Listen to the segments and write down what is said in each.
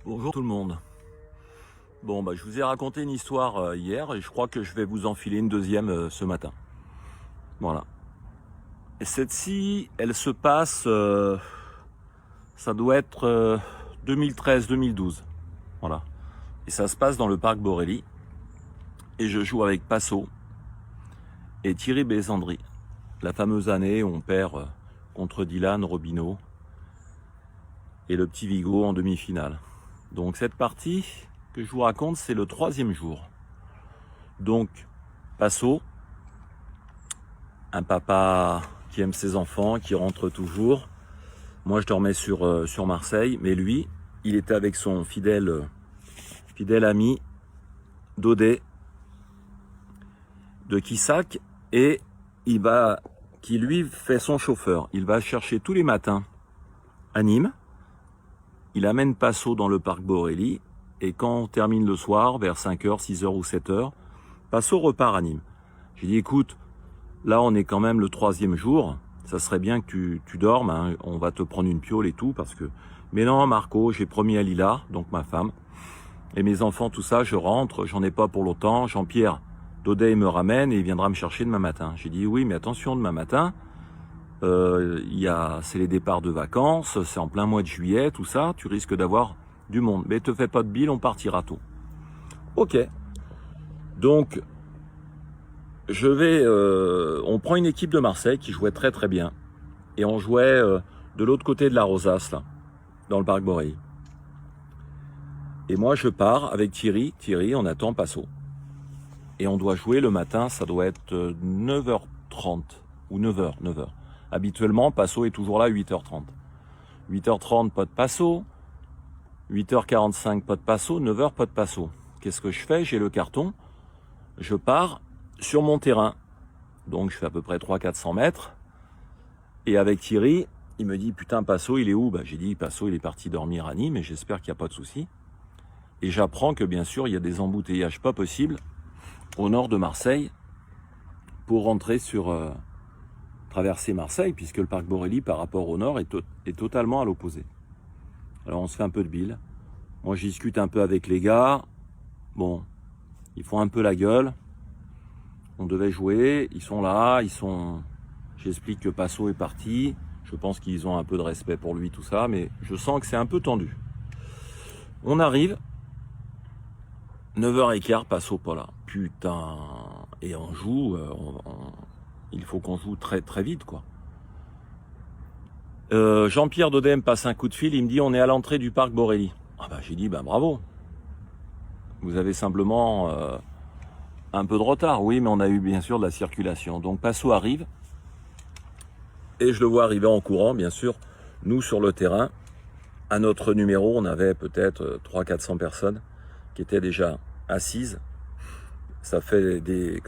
Bonjour tout le monde. Bon, je vous ai raconté une histoire hier et je crois que je vais vous enfiler une deuxième ce matin. Voilà. Et cette-ci, elle se passe, ça doit être 2013-2012. Voilà. Et ça se passe dans le parc Borelli. Et je joue avec Passo et Thierry Bésandry. La fameuse année où on perd contre Dylan Robineau et le petit Vigo en demi-finale. Donc cette partie que je vous raconte, c'est le 3e jour. Donc, Passo, un papa qui aime ses enfants, qui rentre toujours. Moi, je dormais sur Marseille, mais lui, il était avec son fidèle ami Daudet de Quissac et qui lui fait son chauffeur. Il va chercher tous les matins à Nîmes. Il amène Passo dans le parc Borelli et quand on termine le soir, vers 5h, 6h ou 7h, Passo repart à Nîmes. J'ai dit, écoute, là on est quand même le 3e jour, ça serait bien que tu dormes, hein, on va te prendre une piole et tout, parce que... Mais non Marco, j'ai promis à Lila, donc ma femme, et mes enfants, tout ça, je rentre, j'en ai pas pour longtemps, Jean-Pierre, Daudet me ramène et il viendra me chercher demain matin. J'ai dit, oui, mais attention, demain matin, c'est les départs de vacances, c'est en plein mois de juillet, tout ça, tu risques d'avoir du monde. Mais te fais pas de bile, on partira tôt. Ok. Donc, on prend une équipe de Marseille qui jouait très très bien. Et on jouait de l'autre côté de la Rosace, là, dans le parc Borelli. Et moi, je pars avec Thierry. Thierry, on attend Passo. Et on doit jouer le matin, ça doit être 9h30 ou 9h. Habituellement, Passo est toujours là à 8h30. 8h30, pas de Passo. 8h45, pas de Passo. 9h, pas de Passo. Qu'est-ce que je fais? J'ai le carton. Je pars sur mon terrain. Donc, je fais à peu près 300-400 mètres. Et avec Thierry, il me dit, putain, Passo, il est où? J'ai dit, Passo, il est parti dormir à Nîmes, et j'espère qu'il n'y a pas de souci. Et j'apprends que, bien sûr, il y a des embouteillages pas possibles au nord de Marseille pour rentrer traverser Marseille, puisque le parc Borelli, par rapport au nord, est totalement à l'opposé. Alors, on se fait un peu de bile. Moi, je discute un peu avec les gars. Bon, ils font un peu la gueule. On devait jouer, ils sont là, J'explique que Passo est parti. Je pense qu'ils ont un peu de respect pour lui, tout ça, mais je sens que c'est un peu tendu. On arrive, 9h15, Passo pas là. Putain, et on joue, il faut qu'on joue très très vite, quoi. Jean-Pierre Daudet me passe un coup de fil, il me dit, on est à l'entrée du parc Borelli. J'ai dit, bravo. Vous avez simplement un peu de retard, oui, mais on a eu bien sûr de la circulation. Donc Passo arrive, et je le vois arriver en courant, bien sûr. Nous, sur le terrain, à notre numéro, on avait peut-être 300-400 personnes qui étaient déjà assises. Ça fait des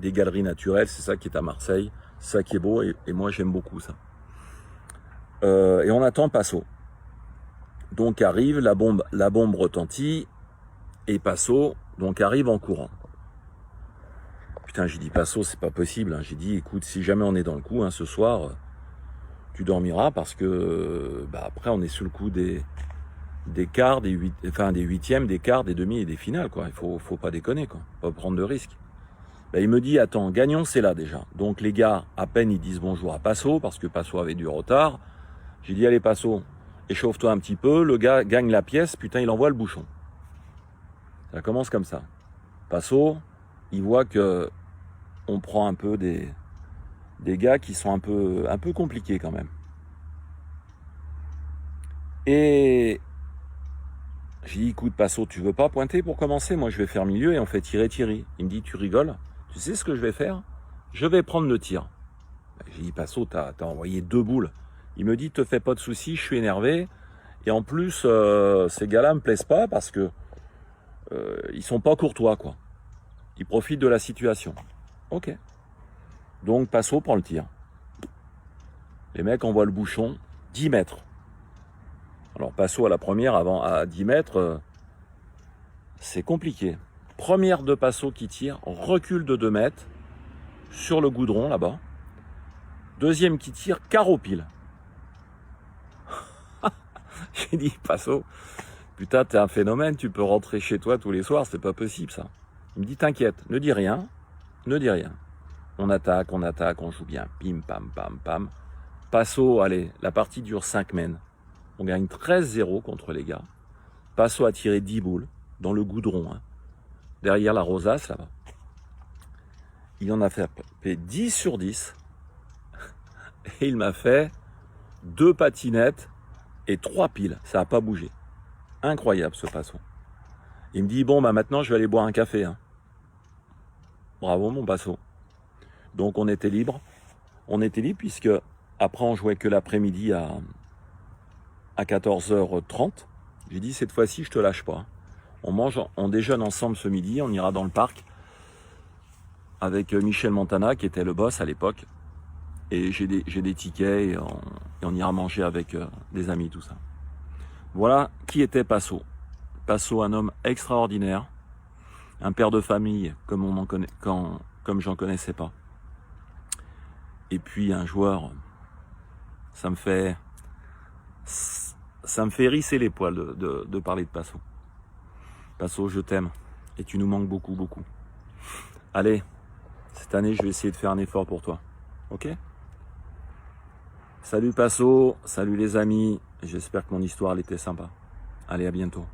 galeries naturelles, c'est ça qui est à Marseille, c'est ça qui est beau, et moi j'aime beaucoup ça. Et on attend Passo. Donc arrive, la bombe retentit, et Passo donc arrive en courant. Putain, j'ai dit, Passo, c'est pas possible. J'ai dit, écoute, si jamais on est dans le coup, ce soir, tu dormiras parce que après, on est sous le coup des quarts, des huitièmes, des quarts, des demi et des finales, quoi. Il faut pas déconner, quoi. Pas prendre de risques. Il me dit, attends, gagnons, c'est là déjà. Donc les gars, à peine ils disent bonjour à Passo parce que Passo avait du retard. J'ai dit, allez Passo, échauffe-toi un petit peu. Le gars gagne la pièce, putain, il envoie le bouchon. Ça commence comme ça. Passo, il voit que on prend un peu des gars qui sont un peu compliqués quand même. Et j'ai dit, écoute Passo, tu veux pas pointer pour commencer? Moi je vais faire milieu et on fait tirer Thierry. Il me dit, tu rigoles? Tu sais ce que je vais faire? Je vais prendre le tir. J'ai dit, Passo, t'as envoyé 2 boules. Il me dit, te fais pas de soucis, je suis énervé. Et en plus, ces gars-là me plaisent pas parce que ils sont pas courtois, quoi. Ils profitent de la situation. Ok. Donc Passo prend le tir. Les mecs envoient le bouchon, 10 mètres. Alors Passo à la première, à 10 mètres, c'est compliqué. Première de Passo qui tire, recule de 2 mètres, sur le goudron là-bas. Deuxième qui tire, carreau pile. J'ai dit, Passo, Putain, t'es un phénomène, tu peux rentrer chez toi tous les soirs, c'est pas possible ça. Il me dit, t'inquiète, ne dis rien, ne dis rien. On attaque, on joue bien, pim, pam, pam, pam. Passo, allez, la partie dure 5 mènes. On gagne 13-0 contre les gars. Passo a tiré 10 boules dans le goudron, hein, derrière la rosace là-bas. Il en a fait 10 sur 10. Et il m'a fait 2 patinettes et 3 piles. Ça n'a pas bougé. Incroyable ce Passo. Il me dit, bon, bah maintenant je vais aller boire un café. Hein. Bravo mon Passo. Donc on était libre. On était libre puisque après on jouait que l'après-midi à 14h30. J'ai dit, cette fois-ci, je te lâche pas. On déjeune ensemble ce midi, on ira dans le parc avec Michel Montana, qui était le boss à l'époque. Et j'ai des tickets et on ira manger avec des amis, tout ça. Voilà qui était Passo. Passo, un homme extraordinaire, un père de famille comme j'en connaissais pas. Et puis un joueur, ça me fait hérisser les poils de parler de Passo. Passo, je t'aime et tu nous manques beaucoup, beaucoup. Allez, cette année, je vais essayer de faire un effort pour toi. Ok ? Salut Passo, salut les amis. J'espère que mon histoire elle était sympa. Allez, à bientôt.